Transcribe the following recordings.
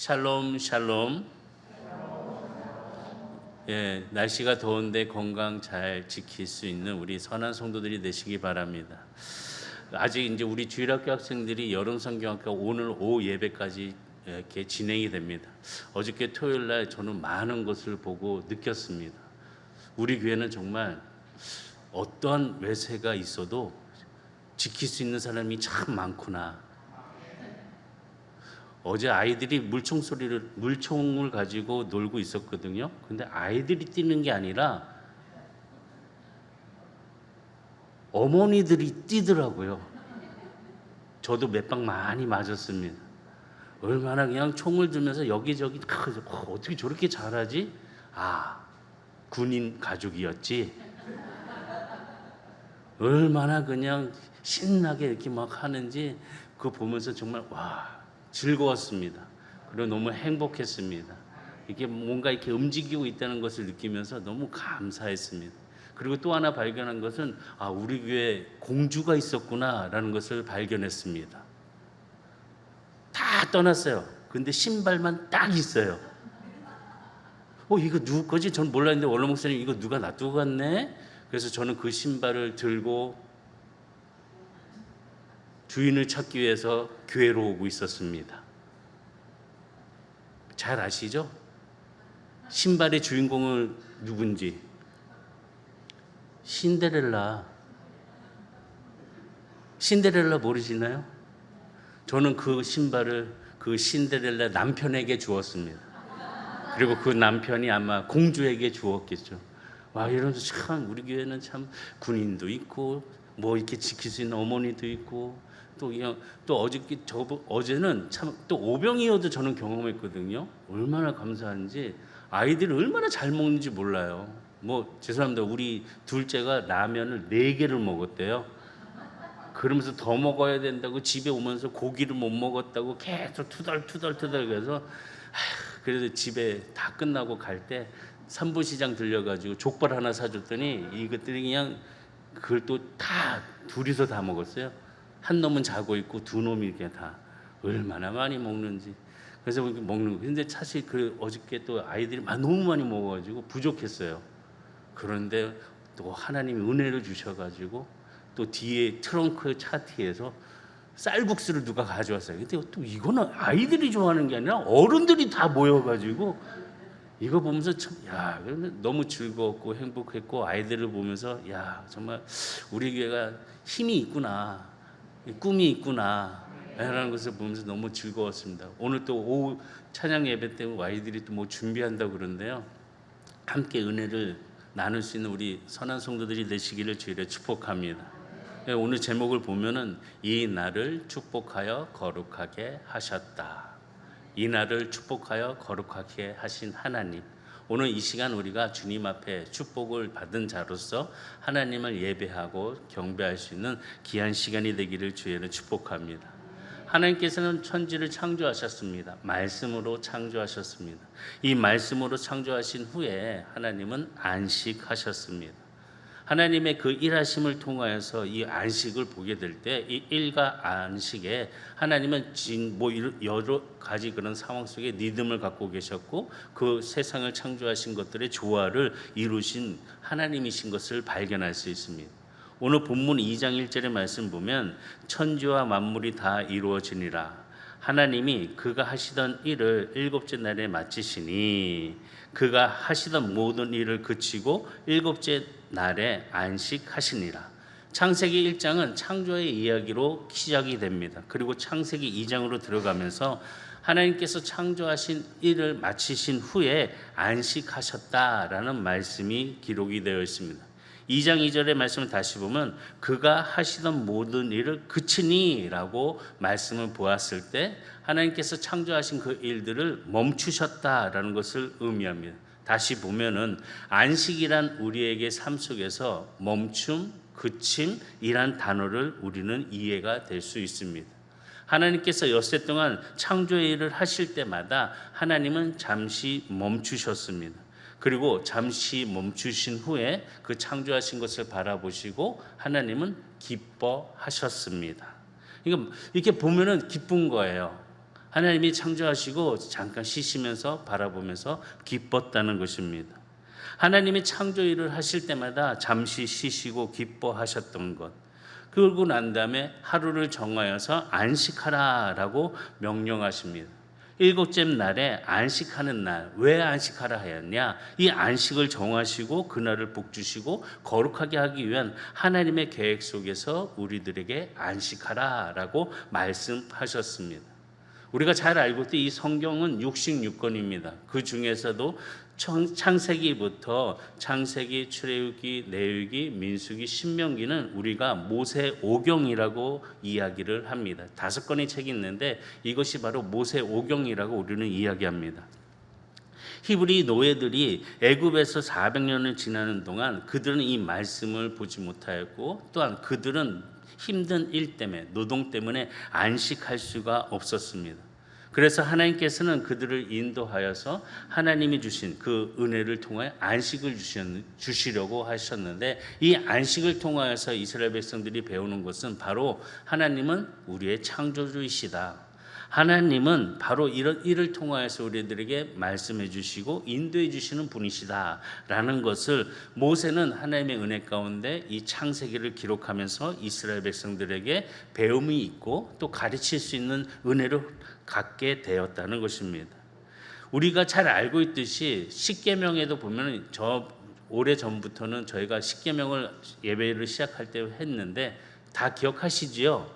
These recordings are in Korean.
샬롬 샬롬. 예, 날씨가 더운데 건강 잘 지킬 수 있는 우리 선한 성도들이 되시기 바랍니다. 아직 이제 우리 주일학교 학생들이 여름 성경학과 오늘 오후 예배까지 이렇게 진행이 됩니다. 어저께 토요일 날 저는 많은 것을 보고 느꼈습니다. 우리 교회는 정말 어떠한 외세가 있어도 지킬 수 있는 사람이 참 많구나. 어제 아이들이 물총을 가지고 놀고 있었거든요. 근데 아이들이 뛰는 게 아니라 어머니들이 뛰더라고요. 저도 몇 방 많이 맞았습니다. 얼마나 그냥 총을 들면서 여기저기 어떻게 저렇게 잘하지? 아, 군인 가족이었지. 얼마나 그냥 신나게 이렇게 막 하는지 그거 보면서 정말 와, 즐거웠습니다. 그리고 너무 행복했습니다. 이게 뭔가 이렇게 움직이고 있다는 것을 느끼면서 너무 감사했습니다. 그리고 또 하나 발견한 것은 우리 교회에 공주가 있었구나라는 것을 발견했습니다. 다 떠났어요. 근데 신발만 딱 있어요. 이거 누구 거지? 전 몰랐는데 원로 목사님 이거 누가 놔두고 갔네? 그래서 저는 그 신발을 들고 주인을 찾기 위해서 교회로 오고 있었습니다. 잘 아시죠? 신발의 주인공은 누군지. 신데렐라 모르시나요? 저는 그 신발을 그 신데렐라 남편에게 주었습니다. 그리고 그 남편이 아마 공주에게 주었겠죠. 와, 이러면서 참 우리 교회는 참 군인도 있고 뭐 이렇게 지킬 수 있는 어머니도 있고 또 어제는 참 또 오병이어도 저는 경험했거든요. 얼마나 감사한지. 아이들이 얼마나 잘 먹는지 몰라요. 뭐 죄송합니다. 우리 둘째가 라면을 4개를 먹었대요. 그러면서 더 먹어야 된다고 집에 오면서 고기를 못 먹었다고 계속 투덜투덜 그래서 그래도 집에 다 끝나고 갈 때 삼부시장 들려가지고 족발 하나 사줬더니 이것들이 그냥 그걸 또 다 둘이서 다 먹었어요. 한 놈은 자고 있고 두 놈이 이렇게 다 얼마나 많이 먹는지. 그래서 먹는 거. 근데 사실 그 어저께 또 아이들이 너무 많이 먹어가지고 부족했어요. 그런데 또 하나님이 은혜를 주셔가지고 또 뒤에 트렁크 차 뒤에서 쌀국수를 누가 가져왔어요. 근데 또 이거는 아이들이 좋아하는 게 아니라 어른들이 다 모여가지고 이거 보면서 참, 너무 즐거웠고 행복했고 아이들을 보면서 정말 우리 교회가 힘이 있구나, 꿈이 있구나 라는 것을 보면서 너무 즐거웠습니다. 오늘 또 오후 찬양 예배 때 아이들이 또 뭐 준비한다고 그러는데요. 함께 은혜를 나눌 수 있는 우리 선한 성도들이 되시기를 주일에 축복합니다. 오늘 제목을 보면은 이 날을 축복하여 거룩하게 하셨다. 이 날을 축복하여 거룩하게 하신 하나님. 오늘 이 시간 우리가 주님 앞에 축복을 받은 자로서 하나님을 예배하고 경배할 수 있는 귀한 시간이 되기를 주의로 축복합니다. 하나님께서는 천지를 창조하셨습니다. 말씀으로 창조하셨습니다. 이 말씀으로 창조하신 후에 하나님은 안식하셨습니다. 하나님의 그 일하심을 통하여서 이 안식을 보게 될 때 이 일과 안식에 하나님은 여러 가지 그런 상황 속에 리듬을 갖고 계셨고 그 세상을 창조하신 것들의 조화를 이루신 하나님이신 것을 발견할 수 있습니다. 오늘 본문 2장 1절의 말씀 보면 천지와 만물이 다 이루어지니라. 하나님이 그가 하시던 일을 일곱째 날에 마치시니 그가 하시던 모든 일을 그치고 일곱째 날에 안식하시니라. 창세기 1장은 창조의 이야기로 시작이 됩니다. 그리고 창세기 2장으로 들어가면서 하나님께서 창조하신 일을 마치신 후에 안식하셨다라는 말씀이 기록이 되어 있습니다. 2장 2절의 말씀을 다시 보면 그가 하시던 모든 일을 그치니 라고 말씀을 보았을 때 하나님께서 창조하신 그 일들을 멈추셨다라는 것을 의미합니다. 다시 보면은 안식이란 우리에게 삶 속에서 멈춤, 그침이란 단어를 우리는 이해가 될 수 있습니다. 하나님께서 엿새 동안 창조의 일을 하실 때마다 하나님은 잠시 멈추셨습니다. 그리고 잠시 멈추신 후에 그 창조하신 것을 바라보시고 하나님은 기뻐하셨습니다. 이렇게 보면은 기쁜 거예요. 하나님이 창조하시고 잠깐 쉬시면서 바라보면서 기뻤다는 것입니다. 하나님이 창조 일을 하실 때마다 잠시 쉬시고 기뻐하셨던 것. 그러고 난 다음에 하루를 정하여서 안식하라라고 명령하십니다. 일곱째 날에 안식하는 날, 왜 안식하라 하였냐? 이 안식을 정하시고 그날을 복주시고 거룩하게 하기 위한 하나님의 계획 속에서 우리들에게 안식하라라고 말씀하셨습니다. 우리가 잘 알고 있듯 이 성경은 66권입니다. 그 중에서도 창세기부터 창세기, 출애굽기, 레위기, 민수기, 신명기는 우리가 모세 오경이라고 이야기를 합니다. 5권의 책이 있는데 이것이 바로 모세 오경이라고 우리는 이야기합니다. 히브리 노예들이 애굽에서 400년을 지나는 동안 그들은 이 말씀을 보지 못하였고 또한 그들은 힘든 일 때문에 노동 때문에 안식할 수가 없었습니다. 그래서 하나님께서는 그들을 인도하여서 하나님이 주신 그 은혜를 통하여 안식을 주시려고 하셨는데 이 안식을 통하여서 이스라엘 백성들이 배우는 것은 바로 하나님은 우리의 창조주이시다. 하나님은 바로 이런 일을 통하여서 우리들에게 말씀해 주시고 인도해 주시는 분이시다라는 것을 모세는 하나님의 은혜 가운데 이 창세기를 기록하면서 이스라엘 백성들에게 배움이 있고 또 가르칠 수 있는 은혜를 갖게 되었다는 것입니다. 우리가 잘 알고 있듯이 십계명에도 보면 오래 전부터는 저희가 십계명을 예배를 시작할 때 했는데 다 기억하시지요?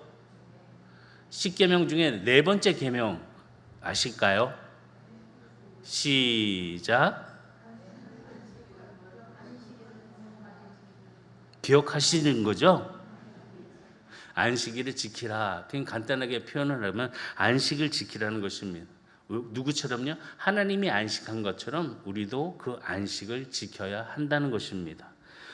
십계명 중에 4번째 계명 아실까요? 시작. 기억하시는 거죠? 안식일을 지키라. 그냥 간단하게 표현을 하면 안식을 지키라는 것입니다. 누구처럼요? 하나님이 안식한 것처럼 우리도 그 안식을 지켜야 한다는 것입니다.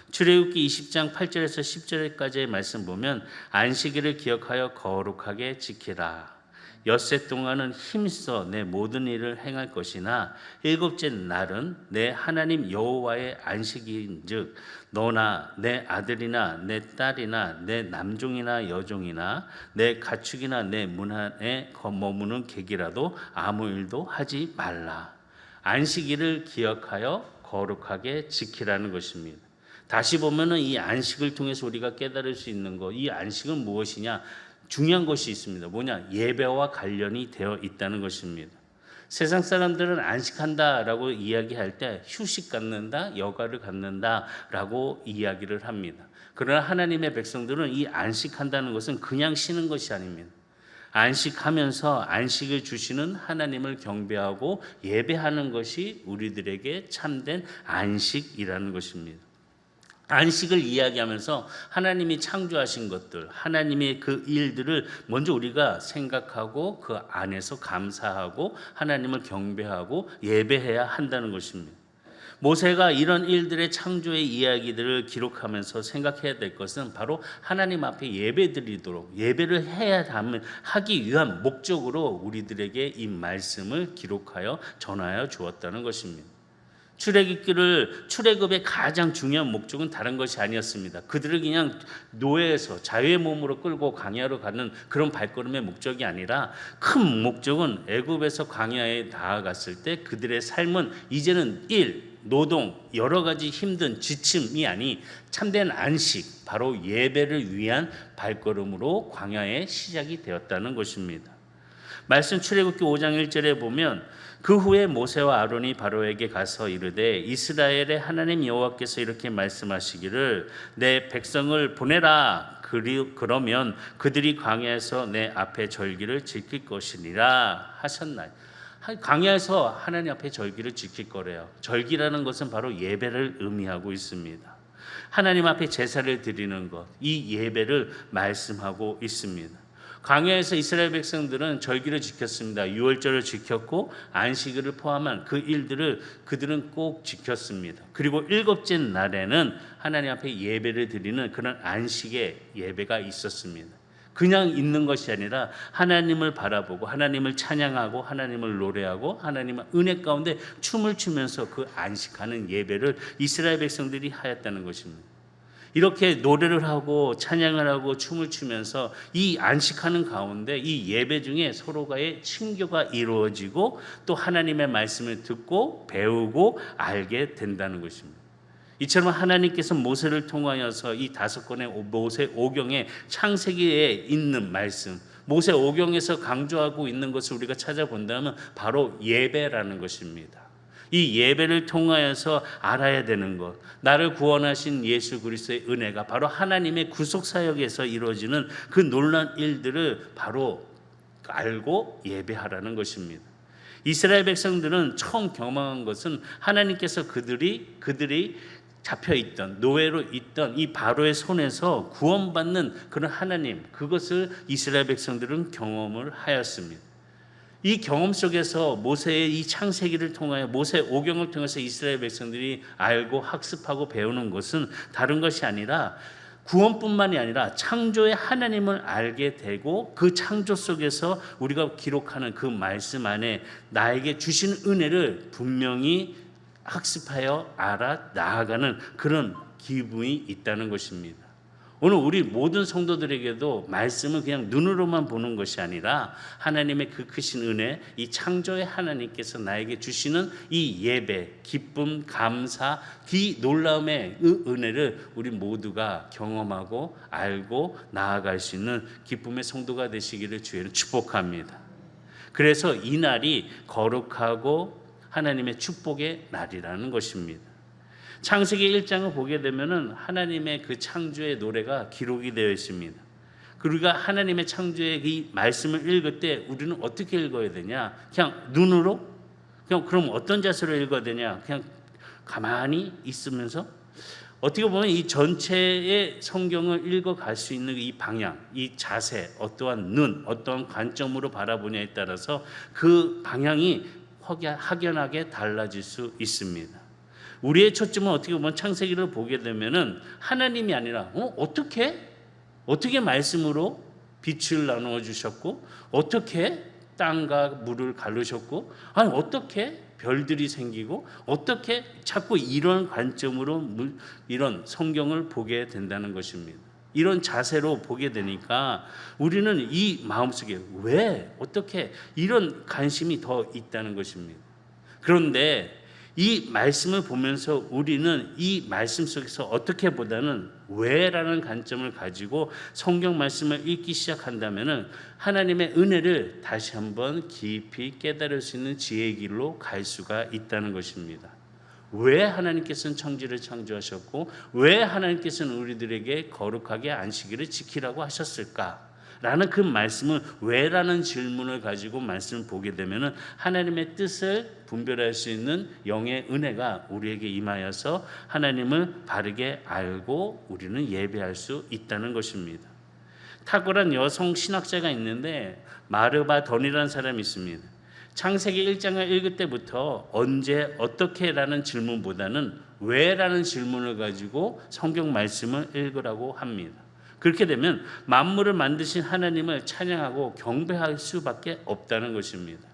출애굽기 20장 8절에서 10절까지의 말씀 보면 안식일을 기억하여 거룩하게 지키라. 엿새 동안은 힘써 내 모든 일을 행할 것이나 일곱째 날은 내 하나님 여호와의 안식일인즉 너나 내 아들이나 내 딸이나 내 남종이나 여종이나 내 가축이나 내 문 안에 머무는 객이라도 아무 일도 하지 말라. 안식일을 기억하여 거룩하게 지키라는 것입니다. 다시 보면은 이 안식을 통해서 우리가 깨달을 수 있는 것, 이 안식은 무엇이냐? 중요한 것이 있습니다. 뭐냐? 예배와 관련이 되어 있다는 것입니다. 세상 사람들은 안식한다라고 이야기할 때 휴식 갖는다, 여가를 갖는다라고 이야기를 합니다. 그러나 하나님의 백성들은 이 안식한다는 것은 그냥 쉬는 것이 아닙니다. 안식하면서 안식을 주시는 하나님을 경배하고 예배하는 것이 우리들에게 참된 안식이라는 것입니다. 안식을 이야기하면서 하나님이 창조하신 것들, 하나님의 그 일들을 먼저 우리가 생각하고 그 안에서 감사하고 하나님을 경배하고 예배해야 한다는 것입니다. 모세가 이런 일들의 창조의 이야기들을 기록하면서 생각해야 될 것은 바로 하나님 앞에 예배드리도록 예배를 해야 하기 위한 목적으로 우리들에게 이 말씀을 기록하여 전하여 주었다는 것입니다. 출애굽의 가장 중요한 목적은 다른 것이 아니었습니다. 그들을 그냥 노예에서 자유의 몸으로 끌고 광야로 가는 그런 발걸음의 목적이 아니라 큰 목적은 애굽에서 광야에 나아갔을 때 그들의 삶은 이제는 노동, 여러 가지 힘든 지침이 아니 참된 안식, 바로 예배를 위한 발걸음으로 광야의 시작이 되었다는 것입니다. 말씀 출애굽기 5장 1절에 보면 그 후에 모세와 아론이 바로에게 가서 이르되 이스라엘의 하나님 여호와께서 이렇게 말씀하시기를 내 백성을 보내라. 그러면 그들이 광야에서 내 앞에 절기를 지킬 것이니라 하셨나니. 광야에서 하나님 앞에 절기를 지킬 거래요. 절기라는 것은 바로 예배를 의미하고 있습니다. 하나님 앞에 제사를 드리는 것, 이 예배를 말씀하고 있습니다. 광야에서 이스라엘 백성들은 절기를 지켰습니다. 유월절을 지켰고 안식일을 포함한 그 일들을 그들은 꼭 지켰습니다. 그리고 일곱째 날에는 하나님 앞에 예배를 드리는 그런 안식의 예배가 있었습니다. 그냥 있는 것이 아니라 하나님을 바라보고 하나님을 찬양하고 하나님을 노래하고 하나님의 은혜 가운데 춤을 추면서 그 안식하는 예배를 이스라엘 백성들이 하였다는 것입니다. 이렇게 노래를 하고 찬양을 하고 춤을 추면서 이 안식하는 가운데 이 예배 중에 서로가의 친교가 이루어지고 또 하나님의 말씀을 듣고 배우고 알게 된다는 것입니다. 이처럼 하나님께서 모세를 통하여서 이 5권의 모세 오경의 창세기에 있는 말씀, 모세 오경에서 강조하고 있는 것을 우리가 찾아본다면 바로 예배라는 것입니다. 이 예배를 통하여서 알아야 되는 것, 나를 구원하신 예수 그리스도의 은혜가 바로 하나님의 구속 사역에서 이루어지는 그 놀라운 일들을 바로 알고 예배하라는 것입니다. 이스라엘 백성들은 처음 경험한 것은 하나님께서 그들이 잡혀있던 노예로 있던 이 바로의 손에서 구원받는 그런 하나님, 그것을 이스라엘 백성들은 경험을 하였습니다. 이 경험 속에서 모세의 이 창세기를 통하여 모세 오경을 통해서 이스라엘 백성들이 알고 학습하고 배우는 것은 다른 것이 아니라 구원뿐만이 아니라 창조의 하나님을 알게 되고 그 창조 속에서 우리가 기록하는 그 말씀 안에 나에게 주신 은혜를 분명히 학습하여 알아 나아가는 그런 기분이 있다는 것입니다. 오늘 우리 모든 성도들에게도 말씀은 그냥 눈으로만 보는 것이 아니라 하나님의 그 크신 은혜, 이 창조의 하나님께서 나에게 주시는 이 예배, 기쁨, 감사, 이 놀라움의 은혜를 우리 모두가 경험하고 알고 나아갈 수 있는 기쁨의 성도가 되시기를 주의를 축복합니다. 그래서 이 날이 거룩하고 하나님의 축복의 날이라는 것입니다. 창세기 1장을 보게 되면은 하나님의 그 창조의 노래가 기록이 되어 있습니다. 우리가 하나님의 창조의 이 말씀을 읽을 때 우리는 어떻게 읽어야 되냐? 그냥 눈으로? 그럼 어떤 자세로 읽어야 되냐? 그냥 가만히 있으면서? 어떻게 보면 이 전체의 성경을 읽어갈 수 있는 이 방향, 이 자세, 어떠한 눈, 어떠한 관점으로 바라보냐에 따라서 그 방향이 확연하게 달라질 수 있습니다. 우리의 초점은 어떻게 보면 창세기를 보게 되면은 하나님이 아니라 어떻게 말씀으로 빛을 나누어 주셨고 어떻게 땅과 물을 가르셨고 어떻게 별들이 생기고 어떻게 자꾸 이런 관점으로 이런 성경을 보게 된다는 것입니다. 이런 자세로 보게 되니까 우리는 이 마음속에 왜 어떻게 이런 관심이 더 있다는 것입니다. 그런데 이 말씀을 보면서 우리는 이 말씀 속에서 어떻게 보다는 왜라는 관점을 가지고 성경 말씀을 읽기 시작한다면 하나님의 은혜를 다시 한번 깊이 깨달을 수 있는 지혜의 길로 갈 수가 있다는 것입니다. 왜 하나님께서는 천지를 창조하셨고 왜 하나님께서는 우리들에게 거룩하게 안식일을 지키라고 하셨을까? 라는 그 말씀을 왜라는 질문을 가지고 말씀을 보게 되면 하나님의 뜻을 분별할 수 있는 영의 은혜가 우리에게 임하여서 하나님을 바르게 알고 우리는 예배할 수 있다는 것입니다. 탁월한 여성 신학자가 있는데 마르바 던이라는 사람이 있습니다. 창세기 1장을 읽을 때부터 언제 어떻게라는 질문보다는 왜라는 질문을 가지고 성경 말씀을 읽으라고 합니다. 그렇게 되면 만물을 만드신 하나님을 찬양하고 경배할 수밖에 없다는 것입니다.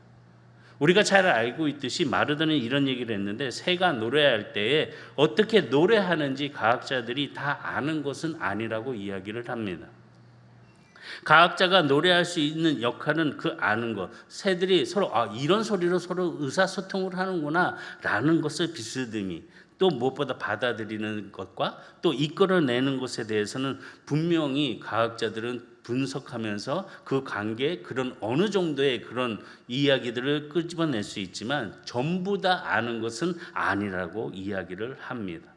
우리가 잘 알고 있듯이 마르던이 이런 얘기를 했는데 새가 노래할 때에 어떻게 노래하는지 과학자들이 다 아는 것은 아니라고 이야기를 합니다. 과학자가 노래할 수 있는 역할은 그 아는 것, 새들이 서로 이런 소리로 서로 의사소통을 하는구나 라는 것을 비스듬히 또 무엇보다 받아들이는 것과 또 이끌어내는 것에 대해서는 분명히 과학자들은 분석하면서 그 관계 그런 어느 정도의 그런 이야기들을 끄집어낼 수 있지만 전부 다 아는 것은 아니라고 이야기를 합니다.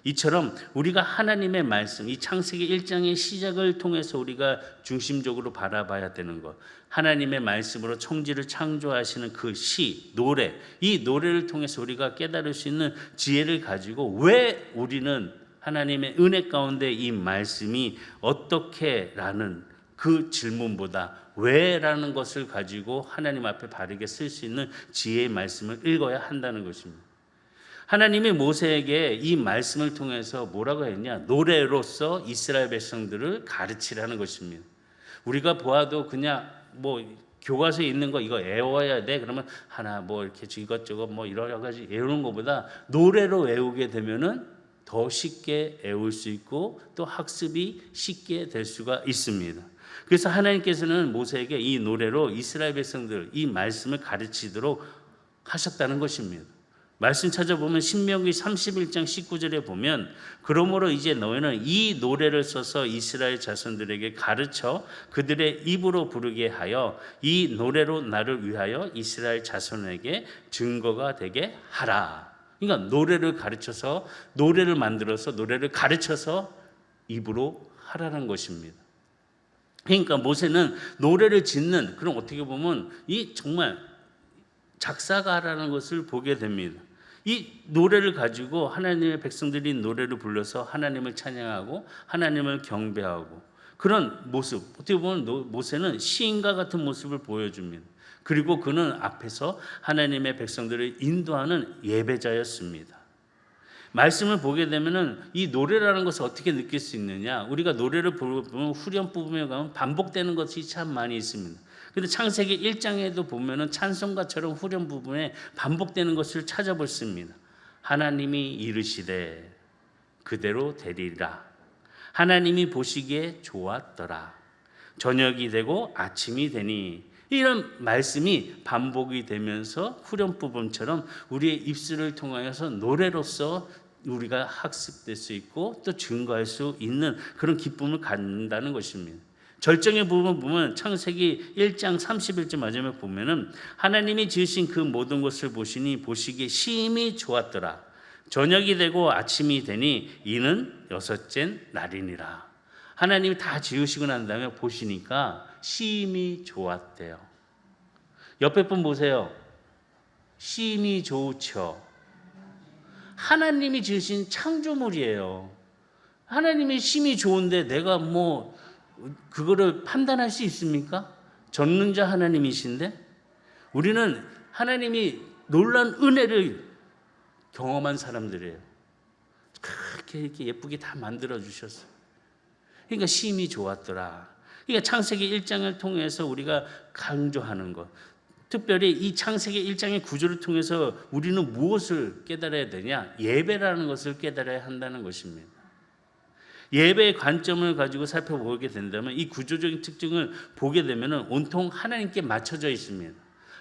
이처럼 우리가 하나님의 말씀, 이 창세기 1장의 시작을 통해서 우리가 중심적으로 바라봐야 되는 것, 하나님의 말씀으로 천지를 창조하시는 그 시, 노래, 이 노래를 통해서 우리가 깨달을 수 있는 지혜를 가지고 왜 우리는 하나님의 은혜 가운데 이 말씀이 어떻게라는 그 질문보다 왜라는 것을 가지고 하나님 앞에 바르게 쓸 수 있는 지혜의 말씀을 읽어야 한다는 것입니다. 하나님이 모세에게 이 말씀을 통해서 뭐라고 했냐? 노래로서 이스라엘 백성들을 가르치라는 것입니다. 우리가 보아도 그냥 교과서에 있는 거 이거 외워야 돼. 그러면 하나 이렇게 이것저것 여러 가지 외우는 것보다 노래로 외우게 되면은 더 쉽게 외울 수 있고 또 학습이 쉽게 될 수가 있습니다. 그래서 하나님께서는 모세에게 이 노래로 이스라엘 백성들 이 말씀을 가르치도록 하셨다는 것입니다. 말씀 찾아보면 신명기 31장 19절에 보면 그러므로 이제 너희는 이 노래를 써서 이스라엘 자손들에게 가르쳐 그들의 입으로 부르게 하여 이 노래로 나를 위하여 이스라엘 자손에게 증거가 되게 하라. 그러니까 노래를 가르쳐서 노래를 만들어서 노래를 가르쳐서 입으로 하라는 것입니다. 그러니까 모세는 노래를 짓는 그런 어떻게 보면 이 정말 작사가라는 것을 보게 됩니다. 이 노래를 가지고 하나님의 백성들이 노래를 불러서 하나님을 찬양하고 하나님을 경배하고 그런 모습, 어떻게 보면 모세는 시인과 같은 모습을 보여줍니다. 그리고 그는 앞에서 하나님의 백성들을 인도하는 예배자였습니다. 말씀을 보게 되면은 이 노래라는 것을 어떻게 느낄 수 있느냐? 우리가 노래를 부르면 후렴 부분에 가면 반복되는 것이 참 많이 있습니다. 근데 창세기 1장에도 보면은 찬송가처럼 후렴 부분에 반복되는 것을 찾아볼 수 있습니다. 하나님이 이르시되 그대로 되리라. 하나님이 보시기에 좋았더라. 저녁이 되고 아침이 되니 이런 말씀이 반복이 되면서 후렴 부분처럼 우리의 입술을 통하여서 노래로서 우리가 학습될 수 있고 또 증거할 수 있는 그런 기쁨을 갖는다는 것입니다. 절정의 부분 보면 창세기 1장 31절 마지막에 보면은 하나님이 지으신 그 모든 것을 보시니 보시기에 심히 좋았더라. 저녁이 되고 아침이 되니 이는 여섯째 날이니라. 하나님이 다 지으시고 난 다음에 보시니까 심히 좋았대요. 옆에 분 보세요. 심히 좋죠. 하나님이 지으신 창조물이에요. 하나님이 심히 좋은데 내가 뭐 그거를 판단할 수 있습니까? 전능자 하나님이신데 우리는 하나님이 놀라운 은혜를 경험한 사람들이에요. 그렇게 이렇게 예쁘게 다 만들어 주셨어요. 그러니까 심히 좋았더라. 그러니까 창세기 1장을 통해서 우리가 강조하는 것, 특별히 이 창세기 1장의 구조를 통해서 우리는 무엇을 깨달아야 되냐? 예배라는 것을 깨달아야 한다는 것입니다. 예배의 관점을 가지고 살펴보게 된다면 이 구조적인 특징을 보게 되면 온통 하나님께 맞춰져 있습니다.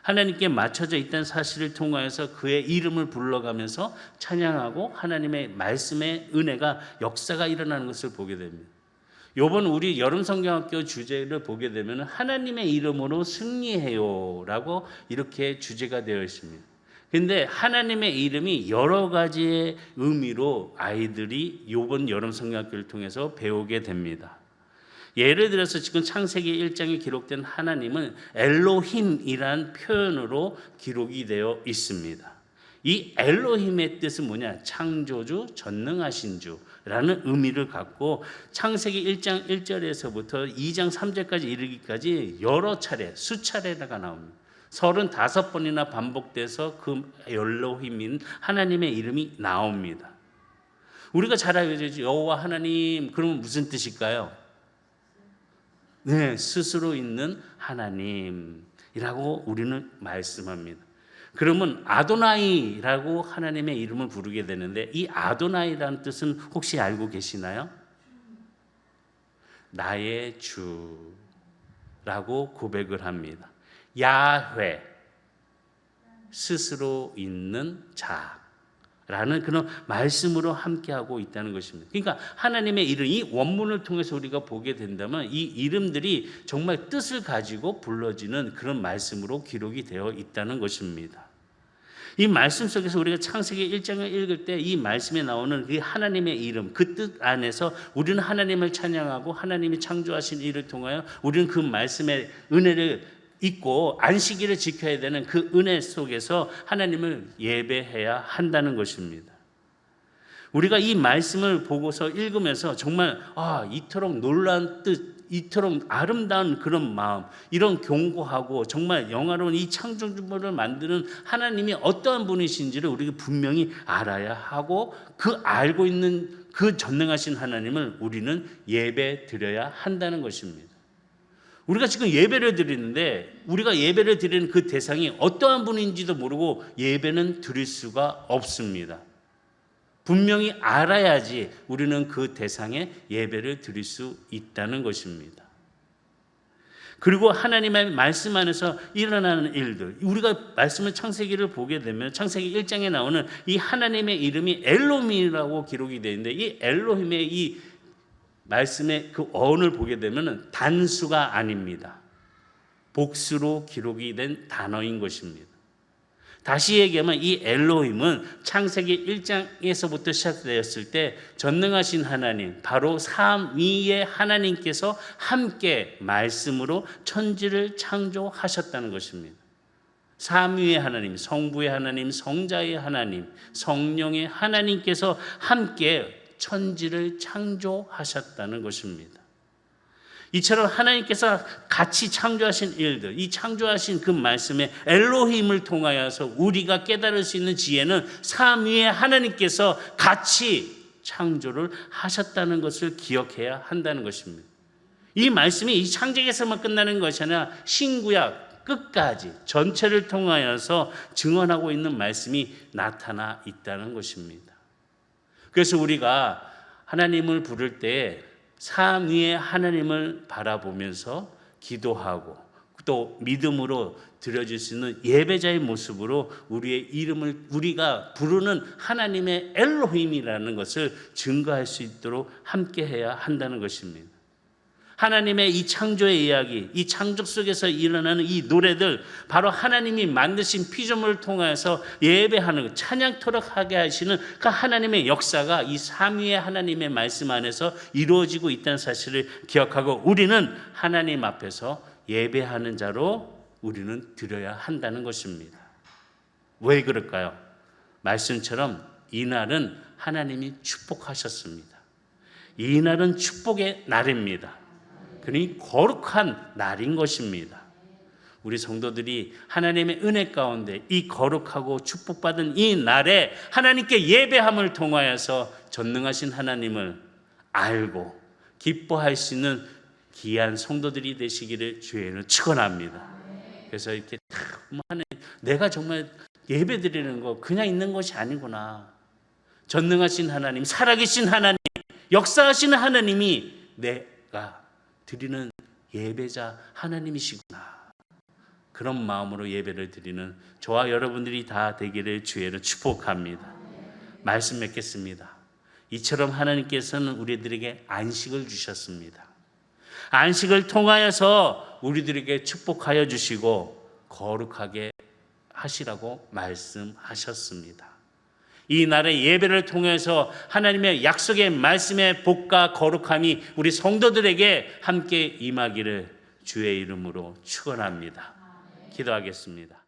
하나님께 맞춰져 있다는 사실을 통하여서 그의 이름을 불러가면서 찬양하고 하나님의 말씀의 은혜가 역사가 일어나는 것을 보게 됩니다. 이번 우리 여름 성경학교 주제를 보게 되면 하나님의 이름으로 승리해요라고 이렇게 주제가 되어 있습니다. 근데 하나님의 이름이 여러 가지의 의미로 아이들이 이번 여름 성경학교를 통해서 배우게 됩니다. 예를 들어서 지금 창세기 1장에 기록된 하나님은 엘로힘이란 표현으로 기록이 되어 있습니다. 이 엘로힘의 뜻은 뭐냐? 창조주, 전능하신 주라는 의미를 갖고 창세기 1장 1절에서부터 2장 3절까지 이르기까지 여러 차례, 수차례가 나옵니다. 35번이나 반복돼서 그 엘로힘인 하나님의 이름이 나옵니다. 우리가 잘 알고 있죠. 여호와 하나님, 그러면 무슨 뜻일까요? 네, 스스로 있는 하나님이라고 우리는 말씀합니다. 그러면 아도나이라고 하나님의 이름을 부르게 되는데 이 아도나이라는 뜻은 혹시 알고 계시나요? 나의 주라고 고백을 합니다. 야훼, 스스로 있는 자라는 그런 말씀으로 함께하고 있다는 것입니다. 그러니까 하나님의 이름, 이 원문을 통해서 우리가 보게 된다면 이 이름들이 정말 뜻을 가지고 불러지는 그런 말씀으로 기록이 되어 있다는 것입니다. 이 말씀 속에서 우리가 창세기 1장을 읽을 때 이 말씀에 나오는 그 하나님의 이름, 그 뜻 안에서 우리는 하나님을 찬양하고 하나님이 창조하신 일을 통하여 우리는 그 말씀의 은혜를 있고 안식일을 지켜야 되는 그 은혜 속에서 하나님을 예배해야 한다는 것입니다. 우리가 이 말씀을 보고서 읽으면서 정말 이토록 놀라운 뜻, 이토록 아름다운 그런 마음, 이런 견고하고 정말 영화로운 이 창조주를 만드는 하나님이 어떠한 분이신지를 우리가 분명히 알아야 하고 그 알고 있는 그 전능하신 하나님을 우리는 예배 드려야 한다는 것입니다. 우리가 지금 예배를 드리는데 우리가 예배를 드리는 그 대상이 어떠한 분인지도 모르고 예배는 드릴 수가 없습니다. 분명히 알아야지 우리는 그 대상에 예배를 드릴 수 있다는 것입니다. 그리고 하나님의 말씀 안에서 일어나는 일들, 우리가 말씀을 창세기를 보게 되면 창세기 1장에 나오는 이 하나님의 이름이 엘로힘이라고 기록이 되어 있는데, 이 엘로힘의 이 말씀의 그 어원을 보게 되면 단수가 아닙니다. 복수로 기록이 된 단어인 것입니다. 다시 얘기하면 이 엘로힘은 창세기 1장에서부터 시작되었을 때 전능하신 하나님, 바로 삼위의 하나님께서 함께 말씀으로 천지를 창조하셨다는 것입니다. 삼위의 하나님, 성부의 하나님, 성자의 하나님, 성령의 하나님께서 함께 천지를 창조하셨다는 것입니다. 이처럼 하나님께서 같이 창조하신 일들, 이 창조하신 그 말씀에 엘로힘을 통하여서 우리가 깨달을 수 있는 지혜는 삼위의 하나님께서 같이 창조를 하셨다는 것을 기억해야 한다는 것입니다. 이 말씀이 이 창세기에서만 끝나는 것이 아니라 신구약 끝까지 전체를 통하여서 증언하고 있는 말씀이 나타나 있다는 것입니다. 그래서 우리가 하나님을 부를 때 삼위의 하나님을 바라보면서 기도하고 또 믿음으로 드려질 수 있는 예배자의 모습으로 우리의 이름을 우리가 부르는 하나님의 엘로힘이라는 것을 증거할 수 있도록 함께해야 한다는 것입니다. 하나님의 이 창조의 이야기, 이 창조 속에서 일어나는 이 노래들, 바로 하나님이 만드신 피조물을 통해서 예배하는, 찬양토록 하게 하시는 그 하나님의 역사가 이 삼위의 하나님의 말씀 안에서 이루어지고 있다는 사실을 기억하고, 우리는 하나님 앞에서 예배하는 자로 우리는 드려야 한다는 것입니다. 왜 그럴까요? 말씀처럼 이날은 하나님이 축복하셨습니다. 이날은 축복의 날입니다. 그러니 거룩한 날인 것입니다. 우리 성도들이 하나님의 은혜 가운데 이 거룩하고 축복받은 이 날에 하나님께 예배함을 통하여서 전능하신 하나님을 알고 기뻐할 수 있는 귀한 성도들이 되시기를 주의는 축원합니다. 그래서 이렇게 하나님, 내가 정말 예배드리는 거 그냥 있는 것이 아니구나. 전능하신 하나님, 살아계신 하나님, 역사하시는 하나님이 내가 드리는 예배자 하나님이시구나. 그런 마음으로 예배를 드리는 저와 여러분들이 다 되기를 주의로 축복합니다. 말씀 맺겠습니다. 이처럼 하나님께서는 우리들에게 안식을 주셨습니다. 안식을 통하여서 우리들에게 축복하여 주시고 거룩하게 하시라고 말씀하셨습니다. 이 날의 예배를 통해서 하나님의 약속의 말씀의 복과 거룩함이 우리 성도들에게 함께 임하기를 주의 이름으로 축원합니다. 기도하겠습니다.